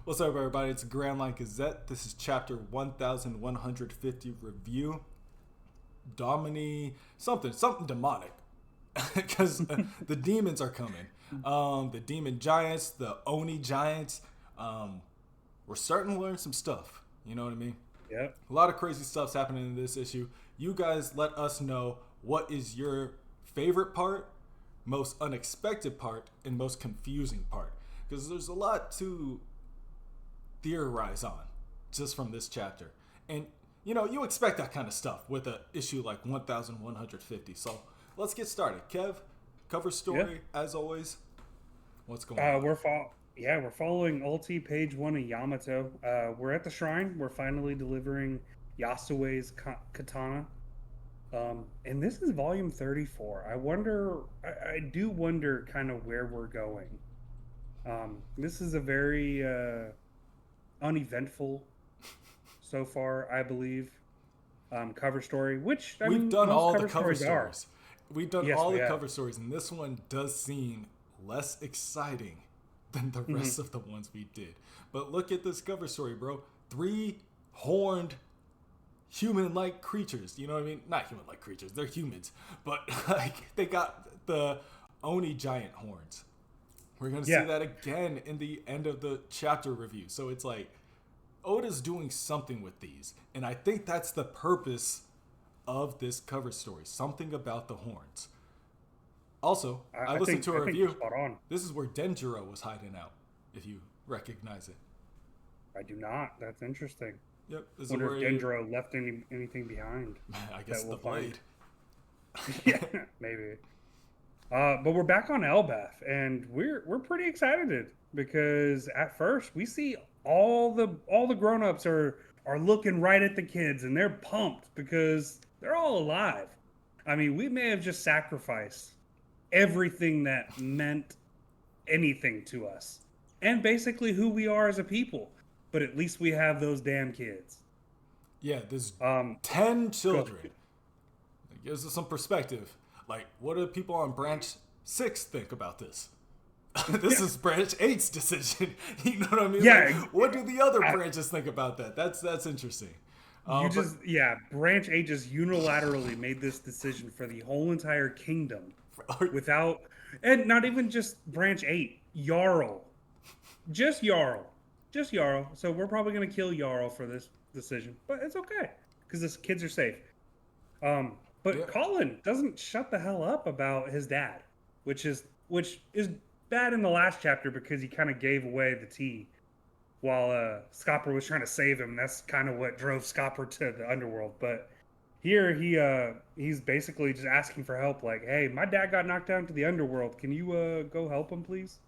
What's up, everybody? It's Grand Line Gazette. This is chapter 1150 review. Something demonic. Because the demons are coming. The demon giants, the Oni giants. We're starting to learn some stuff. You know what I mean? Yep. A lot of crazy stuff's happening in this issue. You guys let us know what is your favorite part, most unexpected part, and most confusing part. Because there's a lot to theorize on just from this chapter. And, you expect that kind of stuff with an issue like 1150. So let's get started. Kev, cover story, as always. What's going on? We're following Ulti, page 1 of Yamato. We're at the shrine. We're finally delivering Yasue's katana. And this is volume 34. I do wonder kind of where we're going. This is a very uneventful so far, I believe. Cover story, which we've done all the cover stories. We've done all the cover stories, and this one does seem less exciting than the rest of the ones we did. But look at this cover story, bro. 3 horned human-like creatures. You know what I mean? Not human-like creatures. They're humans. But they got the Oni giant horns. We're going to see that again in the end of the chapter review. So it's like Oda's doing something with these. And I think that's the purpose of this cover story. Something about the horns. Also, I listened to a review. This is where Denjiro was hiding out, if you recognize it. I do not. That's interesting. Yep. I wonder if Denjiro left anything behind. I guess the blade. Yeah, maybe. But we're back on Elbeth, and we're pretty excited because at first we see all the grown-ups are looking right at the kids, and they're pumped because they're all alive. I mean, we may have just sacrificed everything that meant anything to us, and basically who we are as a people. But at least we have those damn kids. Yeah, there's 10 children. It gives us some perspective. Like, what do people on branch 6 think about this? This is branch 8's decision. You know what I mean? Yeah. Like, what do the other branches think about that? That's interesting. Branch 8 just unilaterally made this decision for the whole entire kingdom without, and not even just branch 8, Jarl. Just Jarl. So we're probably going to kill Jarl for this decision, but it's okay because the kids are safe. But Colin doesn't shut the hell up about his dad, which is bad in the last chapter because he kind of gave away the tea while Scopper was trying to save him. That's kind of what drove Scopper to the underworld. But here he's basically just asking for help. Like, hey, my dad got knocked down to the underworld. Can you go help him, please?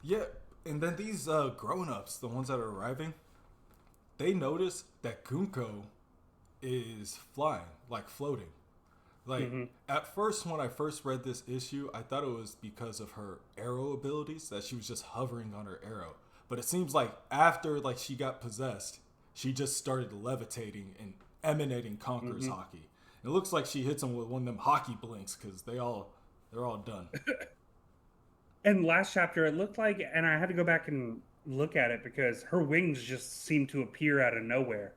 Yeah, and then these grown-ups, the ones that are arriving, they notice that Gunko is flying, like floating. Like, at first, when I first read this issue, I thought it was because of her arrow abilities, that she was just hovering on her arrow. But it seems like after, she got possessed, she just started levitating and emanating Conqueror's hockey. It looks like she hits them with one of them hockey blinks, because they're all done. And last chapter, it looked like, and I had to go back and look at it, because her wings just seemed to appear out of nowhere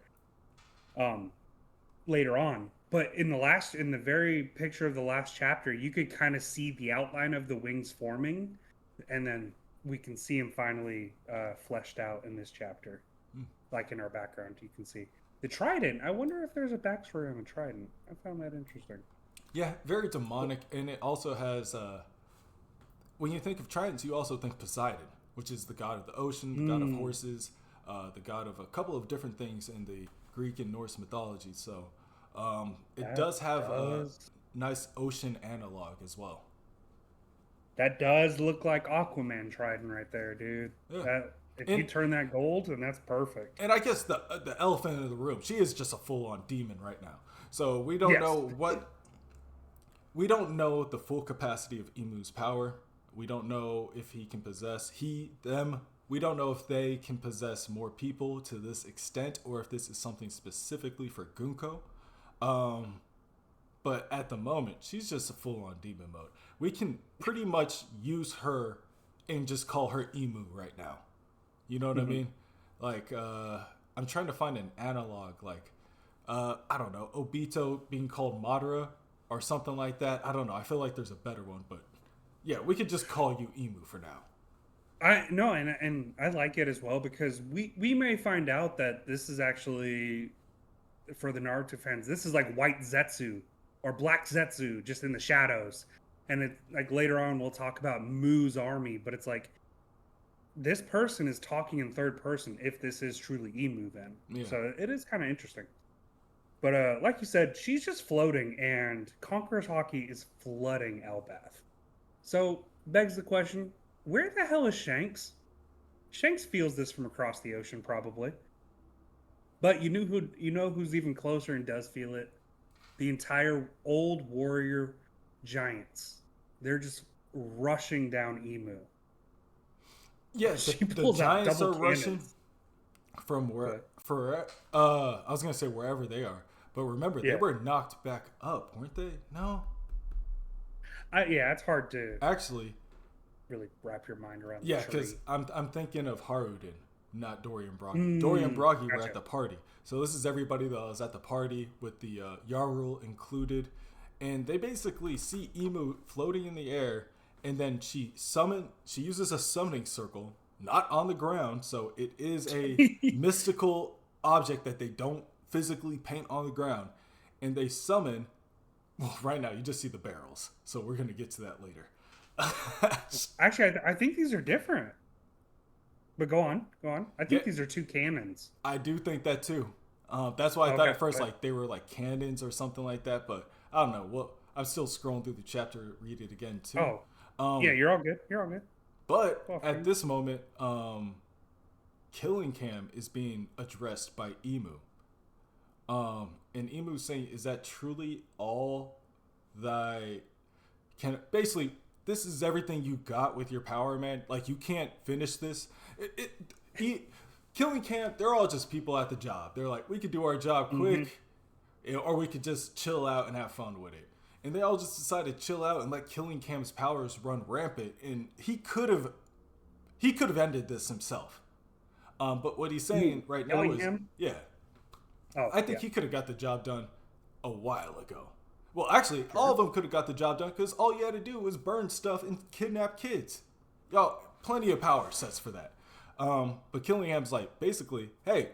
later on. But in the very picture of the last chapter, you could kind of see the outline of the wings forming, and then we can see him finally fleshed out in this chapter. Like in our background, you can see the trident. I wonder if there's a backstory on the trident. I found that interesting. Yeah, very demonic, and it also has. When you think of tridents, you also think Poseidon, which is the god of the ocean, the god of horses, the god of a couple of different things in the Greek and Norse mythology. So. It does have a nice ocean analog as well. That does look like Aquaman trident right there, dude. Yeah. If you turn that gold, then that's perfect. And I guess the elephant in the room, she is just a full-on demon right now. So we don't know we don't know the full capacity of Imu's power. We don't know if he can possess them. We don't know if they can possess more people to this extent, or if this is something specifically for Gunko. But at the moment, she's just a full-on demon mode. We can pretty much use her and just call her Emu right now. You know what I mean? Like, I'm trying to find an analog. Like, I don't know, Obito being called Madara or something like that. I don't know. I feel like there's a better one, but yeah, we could just call you Emu for now. I no, and I like it as well because we may find out that this is actually for the Naruto fans. This is like White Zetsu or Black Zetsu, just in the shadows. And it like later on we'll talk about Mu's army, but it's like this person is talking in third person if this is truly Emu then. Yeah. So it is kind of interesting. But like you said, she's just floating, and Conqueror's Hockey is flooding Elbath. So begs the question: where the hell is Shanks? Shanks feels this from across the ocean, probably. But you know who's even closer and does feel it? The entire old warrior giants. They're just rushing down Emu. Yes, the giants are rushing from where I was gonna say wherever they are. But remember, they were knocked back up, weren't they? No. Yeah, it's hard to actually really wrap your mind around. Yeah, because I'm thinking of Haruden, not Dorian Broggy. Dorian Broggy were at the party, so this is everybody that was at the party with the Yarul included, and they basically see Emu floating in the air, and then she uses a summoning circle, not on the ground, so it is a mystical object that they don't physically paint on the ground, and they summon. Well, right now you just see the barrels, so we're gonna get to that later. Actually, I think these are different. But go on. I think these are two cannons. I do think that too. That's why I thought at first like they were like cannons or something like that, but I don't know. Well, I'm still scrolling through the chapter, read it again too. Yeah, you're all good. But at this moment, Killing Cam is being addressed by Emu. And Emu's saying, "Is that truly all thy can?" Basically, this is everything you got with your power, man. Like, you can't finish this. Killing Camp, they're all just people at the job. They're like, we could do our job quick, or we could just chill out and have fun with it. And they all just decided to chill out and let Killing Cam's powers run rampant. And he could have ended this himself. But what he's saying right now is, I think he could have got the job done a while ago. Well, actually, all of them could have got the job done because all you had to do was burn stuff and kidnap kids. Y'all, plenty of power sets for that. But Killingham's like, basically, hey,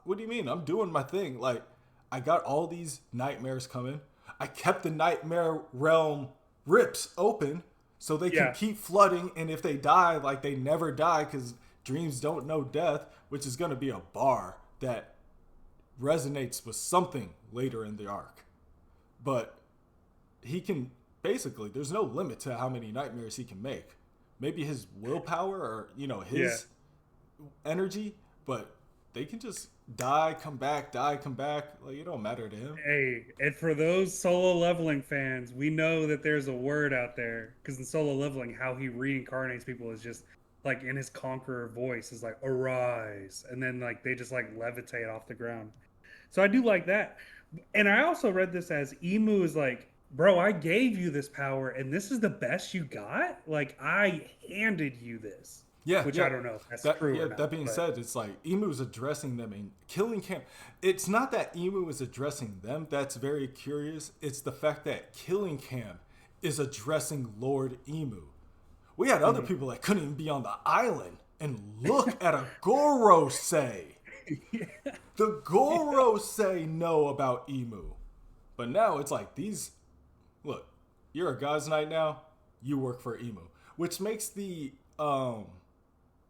what do you mean? I'm doing my thing. Like, I got all these nightmares coming. I kept the nightmare realm rips open so they can keep flooding. And if they die, like, they never die because dreams don't know death, which is going to be a bar that resonates with something later in the arc. But he can basically, there's no limit to how many nightmares he can make. Maybe his willpower or, his energy, but they can just die, come back. Like, it don't matter to him. Hey, and for those solo leveling fans, we know that there's a word out there, because in solo leveling, how he reincarnates people is just like in his conqueror voice is like, arise. And then like they just like levitate off the ground. So I do like that. And I also read this as Emu is like, bro, I gave you this power and this is the best you got? Like, I handed you this. Yeah. Which I don't know if that's true or not. That being said, it's like Emu is addressing them in Killing Camp. It's not that Emu is addressing them. That's very curious. It's the fact that Killing Camp is addressing Lord Emu. We had other people that couldn't even be on the island and look at a Gorosei. The Gorosei know about Emu. But now it's like look, you're a God's Knight now, you work for Emu. Which makes the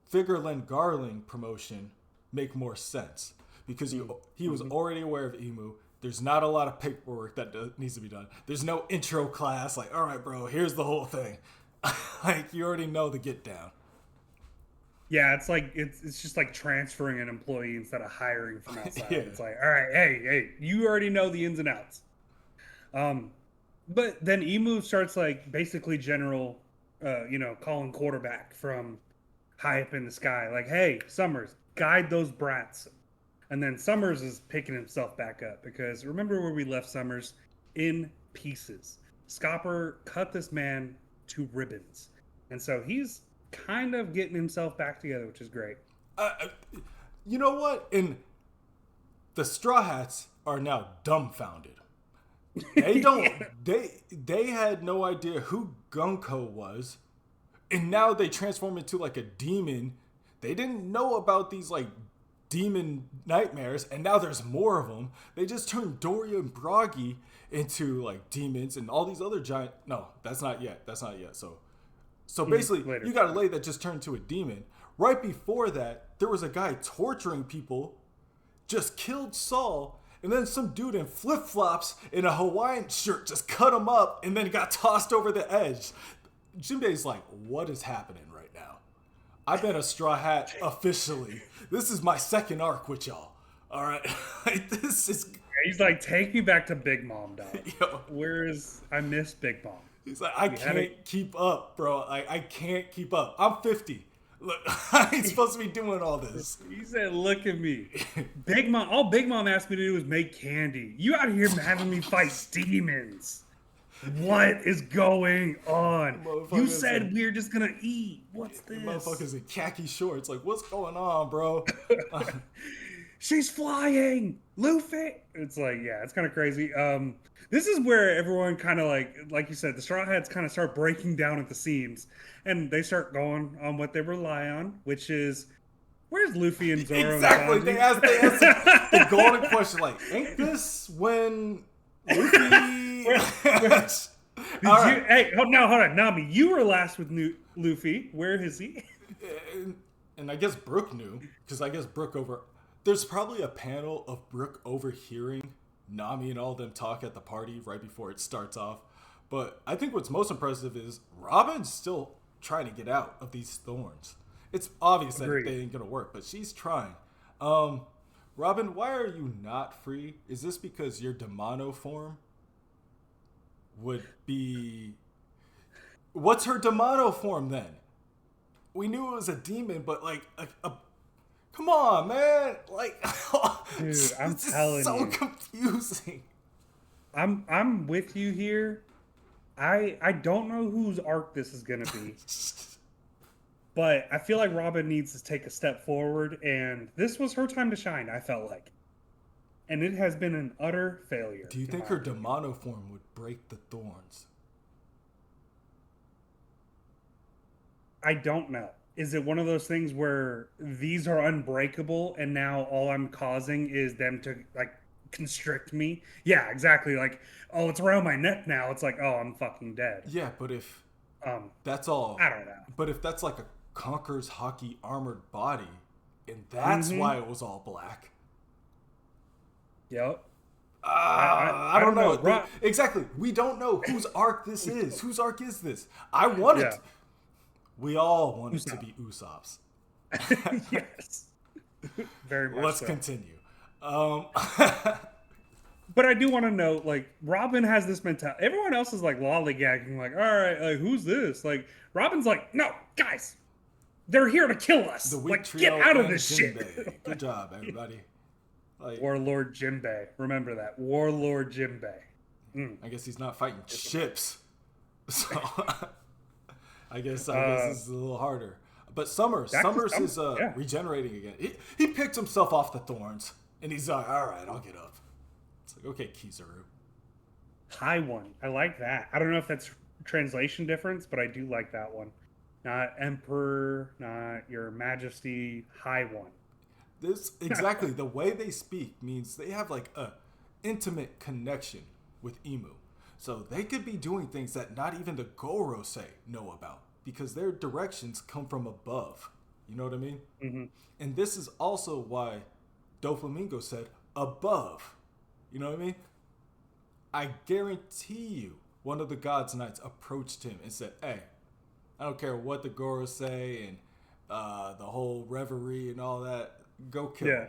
Figureland Garling promotion make more sense. Because he was already aware of Emu. There's not a lot of paperwork that needs to be done. There's no intro class like, all right, bro, here's the whole thing. Like, you already know the get down. Yeah, it's like it's just like transferring an employee instead of hiring from outside. It's like, all right, hey, you already know the ins and outs. But then Emu starts like basically calling quarterback from high up in the sky, like, hey, Summers, guide those brats. And then Summers is picking himself back up because remember where we left Summers? In pieces. Scopper cut this man to ribbons. And so he's kind of getting himself back together, which is great. You know what? And the Straw Hats are now dumbfounded. They don't. They had no idea who Gunko was, and now they transform into like a demon. They didn't know about these like demon nightmares, and now there's more of them. They just turned Doria and Bragi into like demons, and all these other giant. No, that's not yet. So basically, later. You got a lady that just turned to a demon. Right before that, there was a guy torturing people, just killed Saul. And then some dude in flip-flops in a Hawaiian shirt just cut him up and then got tossed over the edge. Jinbei's like, what is happening right now? I've been a Straw Hat officially. This is my second arc with y'all. All right? Like, this is... He's like, take me back to Big Mom, dog. I miss Big Mom. He's like, I can't keep up, bro. I can't keep up. I'm 50. Look, I ain't supposed to be doing all this. He said, look at me. Big Mom, all Big Mom asked me to do was make candy. You out here having me fight demons. What is going on? You said we're just going to eat. What's this? Motherfuckers in khaki shorts. Like, what's going on, bro? She's flying. Luffy. It's like, yeah, it's kind of crazy. This is where everyone kind of like you said, the Straw Hats kind of start breaking down at the seams, and they start going on what they rely on, which is, where's Luffy and Zoro? Exactly. They asked the golden question, like, ain't this when Luffy? Hey, hold on, Nami. You were last with Luffy. Where is he? And I guess Brook knew, because I guess Brook There's probably a panel of Brook overhearing Nami and all of them talk at the party right before it starts off. But I think what's most impressive is Robin's still trying to get out of these thorns. It's obvious that they ain't going to work, but she's trying. Robin, why are you not free? Is this because your Demano form would be... What's her Demano form then? We knew it was a demon, but like a come on, man! Like, dude, I'm telling you, so confusing. I'm with you here. I don't know whose arc this is gonna be, but I feel like Robin needs to take a step forward, and this was her time to shine. I felt like, and it has been an utter failure. Do you think her Demano form would break the thorns? I don't know. Is it one of those things where these are unbreakable and now all I'm causing is them to like constrict me? Yeah, exactly. Like, oh, it's around my neck now. It's like, oh, I'm fucking dead. Yeah, but if that's all, I don't know. But if that's like a Conqueror's hockey armored body, and that's why it was all black. Yep. I don't know. Exactly. We don't know whose arc this is. Whose arc is this? I want it. We all want it to be Usopp's. Yes. Very much. Let's continue. But I do want to note, like, Robin has this mentality. Everyone else is like lollygagging, like, all right, like, who's this? Like, Robin's like, no, guys, they're here to kill us. Like, get out of this shit. Good job, everybody. Like, Warlord Jinbei. Remember that. Warlord Jinbei. I guess he's not fighting ships. So... I guess this is a little harder. But Summers is regenerating again. He picked himself off the thorns, and he's like, all right, I'll get up. It's like, okay, Kizaru. High one. I like that. I don't know if that's translation difference, but I do like that one. Not Emperor, not Your Majesty, High one. This exactly the way they speak means they have like a intimate connection with Imu. So they could be doing things that not even the Gorosei know about because their directions come from above. You know what I mean? Mm-hmm. And this is also why Doflamingo said above. You know what I mean? I guarantee you one of the God's Knights approached him and said, hey, I don't care what the Gorosei and the whole reverie and all that. Go kill him.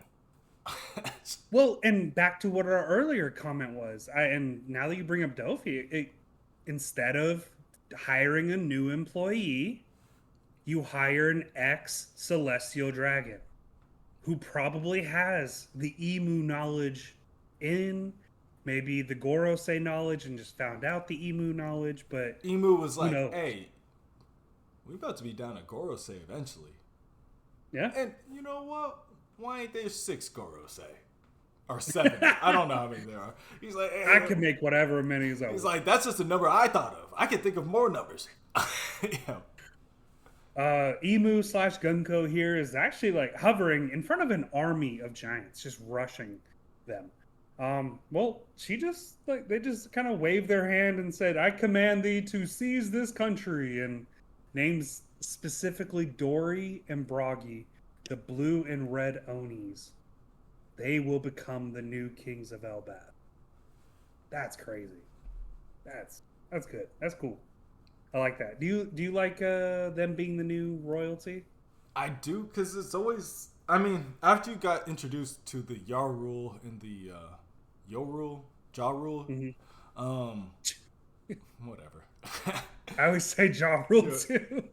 Well, and back to what our earlier comment was, and now that you bring up Dofi, instead of hiring a new employee, you hire an ex-Celestial Dragon who probably has the Emu knowledge in maybe the Gorosei knowledge and just found out the Emu knowledge, but... Emu was like, hey, we're about to be down at Gorosei eventually. Yeah. And you know what? why ain't there 6 Gorosei? Or 7. I don't know how many there are. He's like, hey, I can make whatever many is over. He's like, that's just a number I thought of. I can think of more numbers. Yeah. Emu/Gunko here is actually like hovering in front of an army of giants, just rushing them. Well, they just kind of waved their hand and said, "I command thee to seize this country," and names specifically Dory and Bragi, the blue and red Onis. They will become the new kings of Elbaf. That's crazy. That's good. That's cool. I like that. Do you like them being the new royalty? I do, because it's always... I mean, after you got introduced to the Yarul and the Yorul, Jarul, whatever. I always say Jarul too.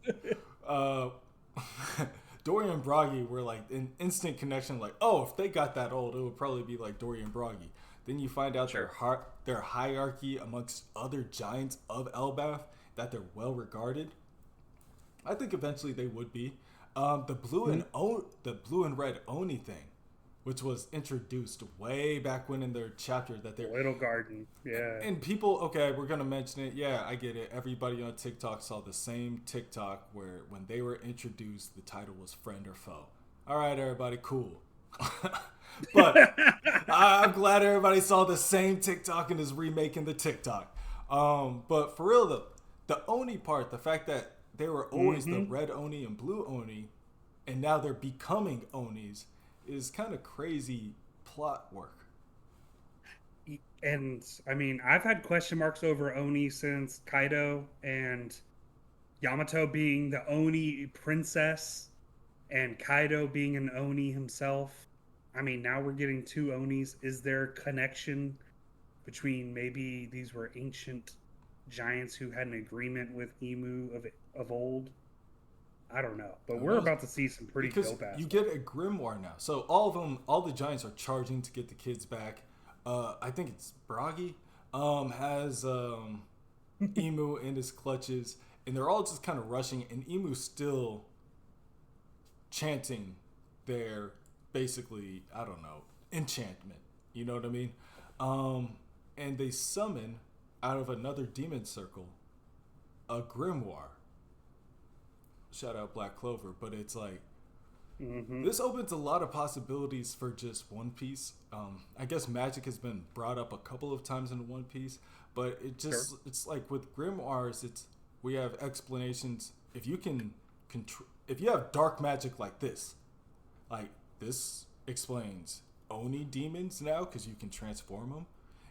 Dory and Bragi were like an instant connection. Like, oh, if they got that old, it would probably be like Dory and Bragi. Then you find out their hierarchy amongst other giants of Elbaf, that they're well regarded. I think eventually they would be. The blue and red Oni thing, which was introduced way back when in their chapter that they're Little Garden, yeah. And people, okay, we're gonna mention it. Yeah, I get it. Everybody on TikTok saw the same TikTok where when they were introduced, the title was "Friend or Foe." All right, everybody, cool. But I'm glad everybody saw the same TikTok and is remaking the TikTok. But for real though, the Oni part, the fact that they were always the red Oni and blue Oni, and now they're becoming Onis, is kind of crazy plot work. And I mean, I've had question marks over Oni since Kaido and Yamato being the Oni princess and Kaido being an Oni himself. I mean, now we're getting 2 Onis. Is there connection between maybe these were ancient giants who had an agreement with Emu of old? I don't know, but we're about to see some pretty dope ass. You get a grimoire now, so all the giants are charging to get the kids back. I think it's Bragi has Emu in his clutches, and they're all just kind of rushing, and Emu's still chanting their basically, I don't know, enchantment. You know what I mean? And they summon out of another demon circle a grimoire. Shout out Black Clover, but it's like this opens a lot of possibilities for just One Piece. I guess magic has been brought up a couple of times in One Piece, but it's like with grimoires, we have explanations. If you can if you have dark magic like this explains Oni demons now because you can transform them.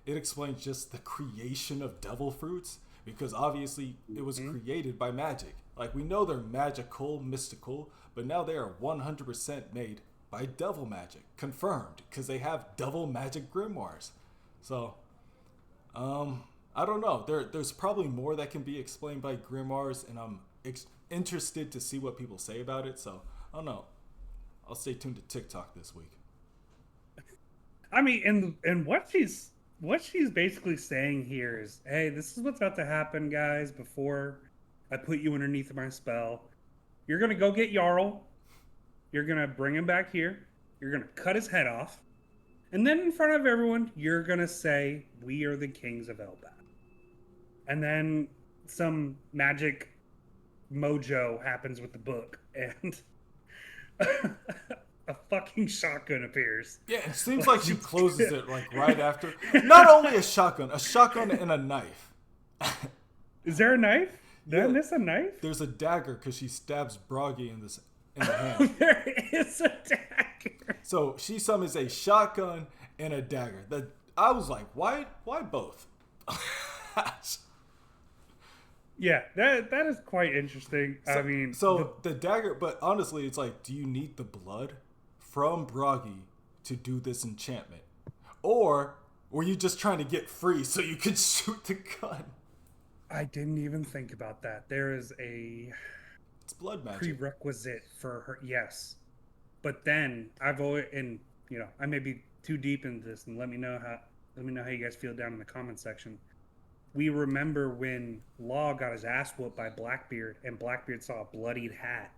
It explains just the creation of devil fruits because obviously it was created by magic. Like, we know they're magical, mystical, but now they are 100% made by devil magic. Confirmed, because they have devil magic grimoires. So, I don't know. There's probably more that can be explained by grimoires, and I'm interested to see what people say about it. So, I don't know. I'll stay tuned to TikTok this week. I mean, and what she's basically saying here is, hey, this is what's about to happen, guys, before I put you underneath my spell. You're going to go get Jarl. You're going to bring him back here. You're going to cut his head off. And then in front of everyone, you're going to say, we are the kings of Elbaf. And then some magic mojo happens with the book. And a fucking shotgun appears. Yeah, it seems like she closes it like right after. Not only a shotgun and a knife. Is there a knife? Did I miss a knife? There's a dagger because she stabs Bragi in the hand. There is a dagger. So she summons a shotgun and a dagger. I was like, why both? Yeah, that is quite interesting. The dagger, but honestly, it's like, do you need the blood from Bragi to do this enchantment? Or were you just trying to get free so you could shoot the gun? I didn't even think about that. There is it's blood magic prerequisite for her. Yes, but then I may be too deep into this, and let me know how you guys feel down in the comment section. We remember when Law got his ass whooped by Blackbeard, and Blackbeard saw a bloodied hat,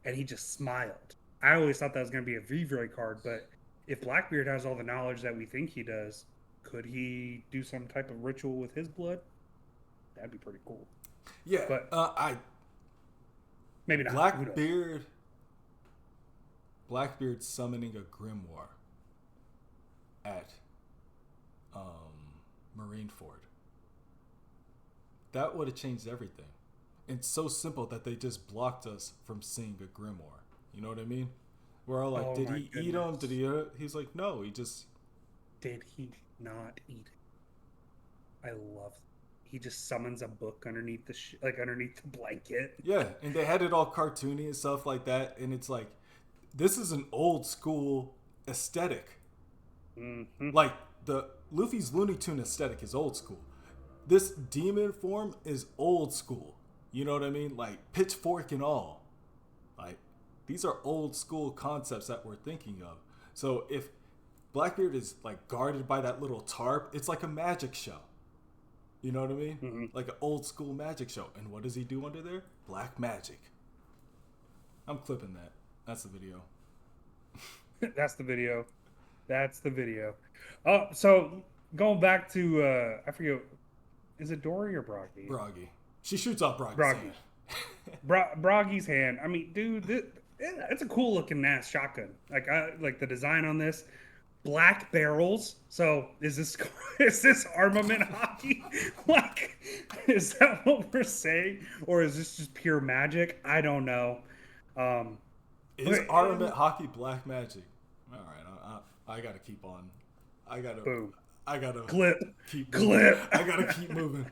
and he just smiled. I always thought that was going to be a Vivre card, but if Blackbeard has all the knowledge that we think he does, could he do some type of ritual with his blood? That'd be pretty cool. Yeah, but maybe not. Blackbeard summoning a grimoire at Marineford. That would have changed everything. It's so simple that they just blocked us from seeing a grimoire. You know what I mean? We're all like, did he eat him? Did he? He's like, no, he just. Did he not eat it? I love. He just summons a book underneath underneath the blanket. Yeah, and they had it all cartoony and stuff like that, and it's like, this is an old school aesthetic. Mm-hmm. Like the Luffy's Looney Tune aesthetic is old school. This demon form is old school. You know what I mean? Like pitchfork and all. Like these are old school concepts that we're thinking of. So if Blackbeard is like guarded by that little tarp, it's like a magic show. You know what I mean? Mm-hmm. Like an old school magic show. And what does he do under there? Black magic. I'm clipping that. That's the video. That's the video. That's the video. Oh, so going back to I forget, is it Dory or Broggy? Broggy. She shoots off Broggy's hand. Broggy's hand. I mean, dude, it's a cool looking ass shotgun. Like I like the design on this. Black barrels. So is this armament hockey? Like, is that what we're saying, or is this just pure magic? I don't know. Is armament hockey black magic? All right, I gotta keep on. I gotta clip. I gotta keep moving.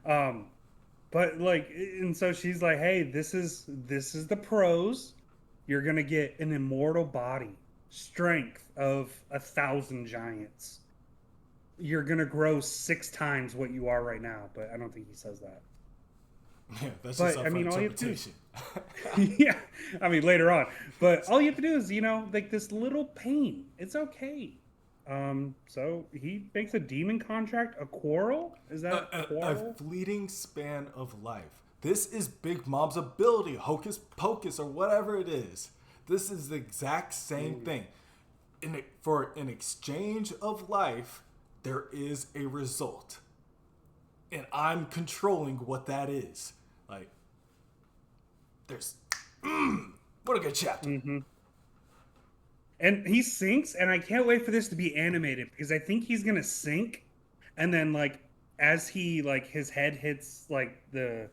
But like, and so she's like, "Hey, this is the pros. You're gonna get an immortal body, strength of 1,000 giants. You're gonna grow 6 times what you are right now." But I don't think he says that. Yeah, that's just up for interpretation. Yeah, I mean later on. But all you have to do is, like this little pain. It's okay. So he makes a demon contract, a quarrel? Is that a quarrel? A fleeting span of life. This is Big Mom's ability, hocus pocus, or whatever it is. This is the exact same thing. For an exchange of life, there is a result. And I'm controlling what that is. Like, there's... what a good chapter. Mm-hmm. And he sinks, and I can't wait for this to be animated, because I think he's going to sink, and then, like, as he, like, his head hits, like, the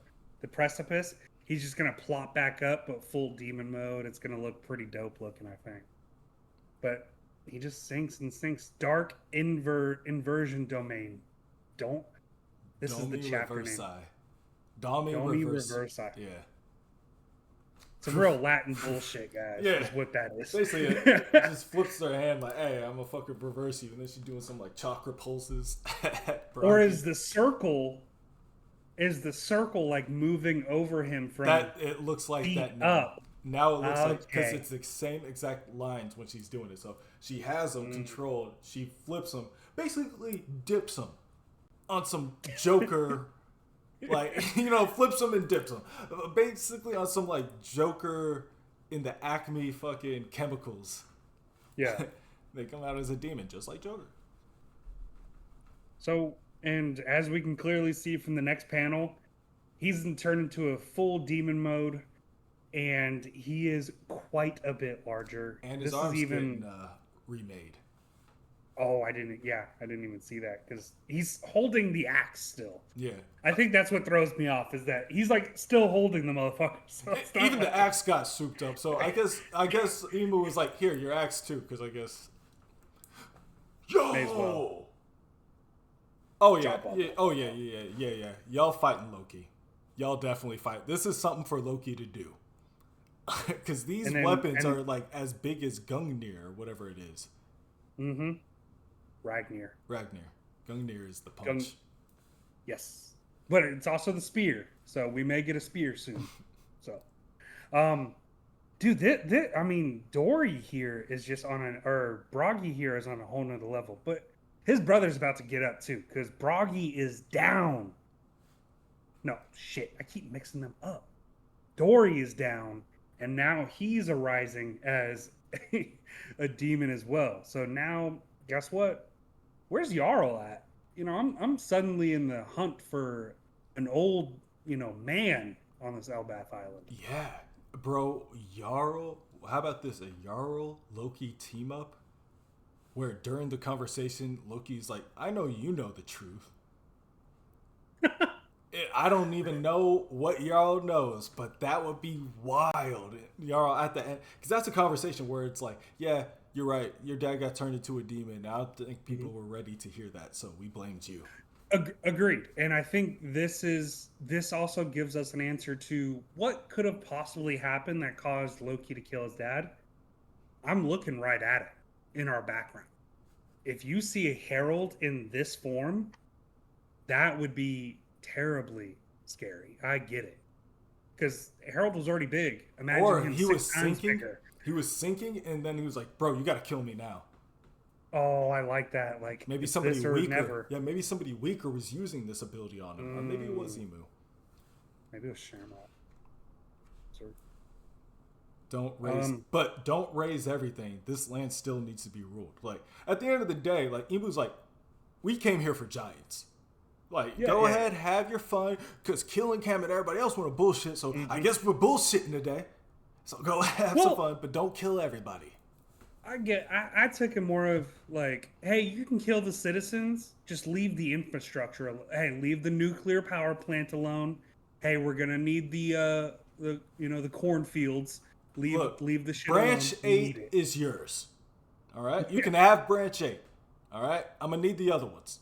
precipice, he's just going to plop back up, but full demon mode. It's going to look pretty dope looking, I think. But he just sinks and sinks. Dark inversion domain. This is the chapter reversi. name. Domi reversi. Yeah. Some real Latin bullshit, guys. Yeah. Is what that is. Basically, it just flips their hand like, hey, I'm going to fucking reverse you. And then she's doing some, like, chakra pulses. Or is the circle, like, moving over him from that? It looks like that now. Up. Now it looks like, because it's the same exact lines when she's doing it. So she has them controlled. She flips them. Basically dips them on some Joker... like, flips them and dips them. Basically on some, like, Joker in the Acme fucking chemicals. Yeah. They come out as a demon, just like Joker. So, and as we can clearly see from the next panel, he's turned into a full demon mode, and he is quite a bit larger. And his arms getting remade. Oh, I didn't even see that, because he's holding the axe still. Yeah. I think that's what throws me off, is that he's, like, still holding the motherfucker. So even the axe got souped up. So I guess Emu was like, here, your axe too, because I guess... Yo! May as well. Oh, yeah. Yeah. Y'all fighting Loki. Y'all definitely fight. This is something for Loki to do. Because these weapons are, like, as big as Gungnir, or whatever it is. Mm-hmm. Ragnar. Gungnir is the punch. Yes. But it's also the spear. So we may get a spear soon. So, dude, I mean, Dory here is just Broggy here is on a whole nother level. But his brother's about to get up too, because Broggy is down. No, shit. I keep mixing them up. Dory is down, and now he's arising as a demon as well. So now, guess what? Where's Jarl at? I'm suddenly in the hunt for an old, man on this Elbath Island. Yeah, bro, Jarl. How about this? A Jarl Loki team up, where during the conversation, Loki's like, "I know you know the truth. I don't even know what Jarl knows, but that would be wild." Jarl at the end, because that's a conversation where it's like, "Yeah, you're right. Your dad got turned into a demon. I don't think people were ready to hear that, so we blamed you." Agreed. And I think this also gives us an answer to what could have possibly happened that caused Loki to kill his dad. I'm looking right at it in our background. If you see a herald in this form, that would be terribly scary. I get it. Because Harold was already big. Imagine or him he was 6 times sinking. bigger. He was sinking, and then he was like, "Bro, you got to kill me now." Oh, I like that. Like Maybe somebody weaker. Never. Yeah, maybe somebody weaker was using this ability on him. Or maybe it was Emu. Maybe it was Shamrock. Don't raise everything. This land still needs to be ruled. Like at the end of the day, like Emu's like, we came here for giants. Like, go ahead, have your fun, because killing Cam and everybody else want to bullshit. So I guess we're bullshitting today. So go have some fun, but don't kill everybody. I took it more of like, hey, you can kill the citizens, just leave the infrastructure. Hey, leave the nuclear power plant alone. Hey, we're gonna need the cornfields. Leave the shit Branch alone. 8 is yours. All right, you can have branch 8. All right, I'm gonna need the other ones.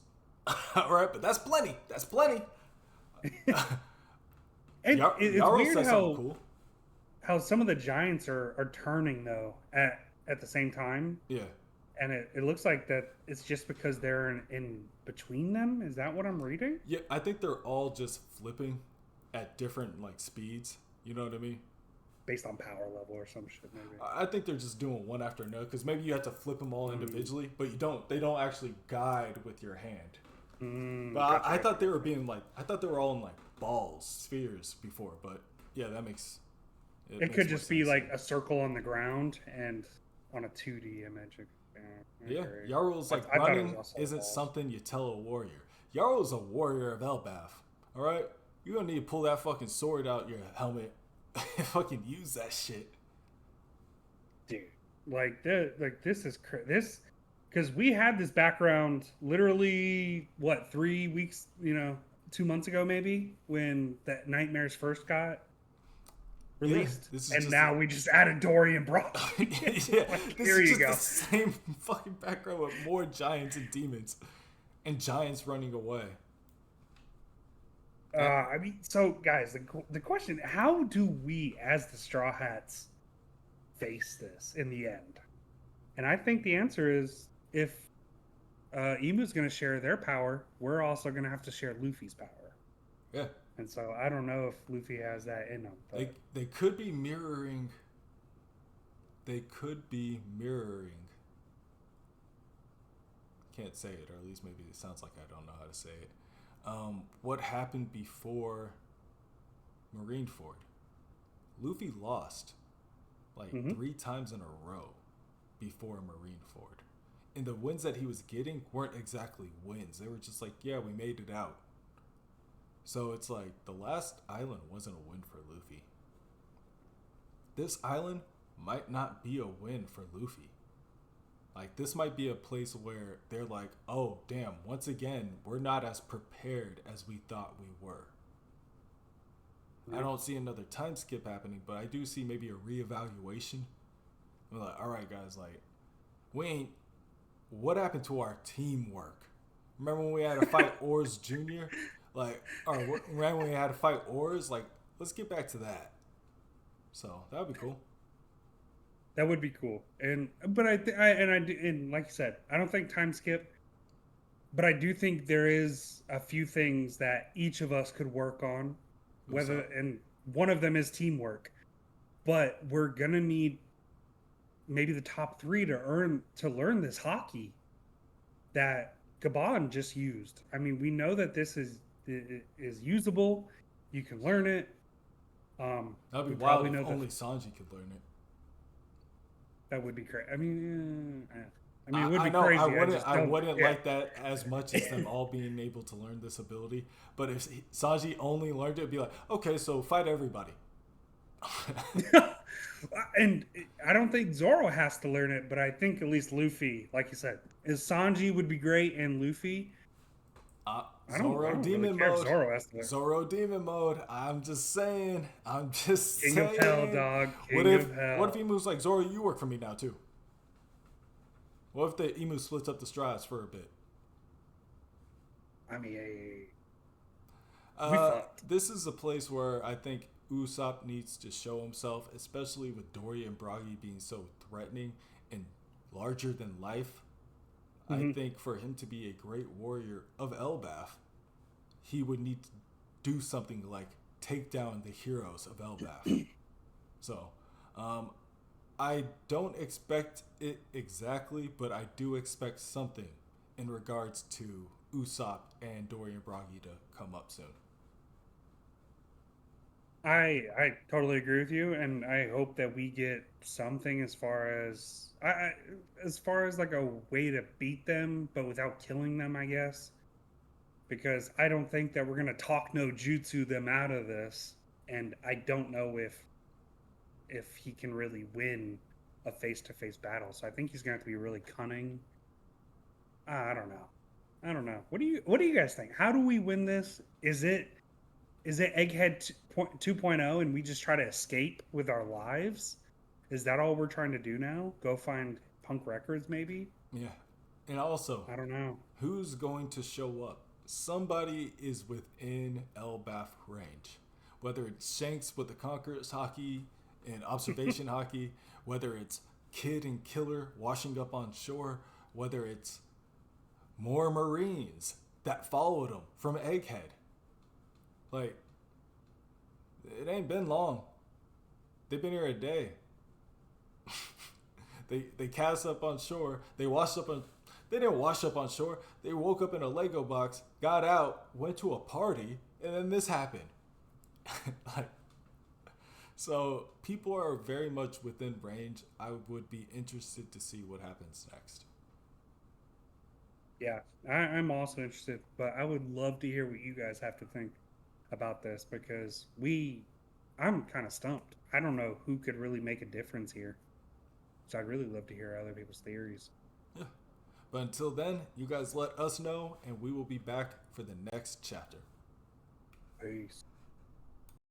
All right, but that's plenty. That's plenty. And it's weird how some of the giants are turning though at the same time. Yeah. And it looks like that it's just because they're in between them. Is that what I'm reading? Yeah, I think they're all just flipping at different like speeds. You know what I mean? Based on power level or some shit, maybe. I think they're just doing one after another because maybe you have to flip them all individually, but you don't. They don't actually guide with your hand. But I thought they were I thought they were all in like balls, spheres before. But yeah, that makes. It could just be like a circle on the ground and on a 2D image. Yeah, Jarl's like running isn't something you tell a warrior. Jarl's a warrior of Elbath. All right, you don't need to pull that fucking sword out your helmet and fucking use that shit, dude. This is this. Because we had this background literally, 3 weeks, 2 months ago maybe, when that Nightmares first got released. Yeah, and now we just added Dory and Brock. Yeah, here you go. The same fucking background with more giants and demons. And giants running away. So guys, the question, how do we as the Straw Hats face this in the end? And I think the answer is, if Emu's going to share their power, we're also going to have to share Luffy's power. Yeah. And so I don't know if Luffy has that in him. But they could be mirroring. They could be mirroring. Can't say it, or at least maybe it sounds like I don't know how to say it. What happened before Marineford? Luffy lost 3 times in a row before Marineford. And the wins that he was getting weren't exactly wins. They were just like, yeah, we made it out. So it's like the last island wasn't a win for Luffy. This island might not be a win for Luffy. Like, this might be a place where they're like, oh, damn, once again, we're not as prepared as we thought we were. I don't see another time skip happening, but I do see maybe a reevaluation. We're like, all right, guys, like, what happened to our teamwork? Remember when we had to fight Oars Jr.? Remember when we had to fight Oars? Like, let's get back to that. So, that would be cool. That would be cool. And like you said, I don't think time skip, but I do think there is a few things that each of us could work on, and one of them is teamwork. But we're gonna need maybe the top 3 to learn this hockey that Gabon just used. I mean, we know that this is usable. You can learn it. That'd be we wild probably if know only Sanji could learn it. that would be crazy. I mean, it would I be know crazy. I wouldn't like that as much as them all being able to learn this ability. But if Sanji only learned it, it'd be like, okay, so fight everybody. And I don't think Zoro has to learn it, but I think at least Luffy, like you said, is Sanji would be great, and Luffy. I Zoro don't really demon care if mode. Zoro has to learn. Zoro demon mode. I'm just saying. I'm just King saying. of Hell, dog. What King of Hell. if he moves like Zoro? You work for me now too. What if the emu splits up the strides for a bit? I mean, this is a place where I think Usopp needs to show himself, especially with Dory and Bragi being so threatening and larger than life. I think for him to be a great warrior of Elbaf, he would need to do something like take down the heroes of Elbaf. So, I don't expect it exactly, but I do expect something in regards to Usopp and Dory and Bragi to come up soon. I totally agree with you, and I hope that we get something as far as as far as like a way to beat them, but without killing them, I guess. Because I don't think that we're gonna talk no jutsu them out of this, and I don't know if he can really win a face to face battle. So I think he's gonna have to be really cunning. I don't know. I don't know. What do you guys think? How do we win this? Is it Egghead 2.0 and we just try to escape with our lives? Is that all we're trying to do now? Go find Punk Records, maybe? Yeah. And also, I don't know. Who's going to show up? Somebody is within Elbaf range. Whether it's Shanks with the Conqueror's Hockey and Observation Hockey, whether it's Kid and Killer washing up on shore, whether it's more Marines that followed him from Egghead. Like, it ain't been long. They've been here a day. they cast up on shore. They didn't wash up on shore. They woke up in a Lego box, got out, went to a party, and then this happened. So people are very much within range. I would be interested to see what happens next. Yeah, I'm also interested, but I would love to hear what you guys have to think about this because I'm kind of stumped. I don't know who could really make a difference here. So I'd really love to hear other people's theories. Yeah. But until then, you guys let us know, and we will be back for the next chapter. Peace.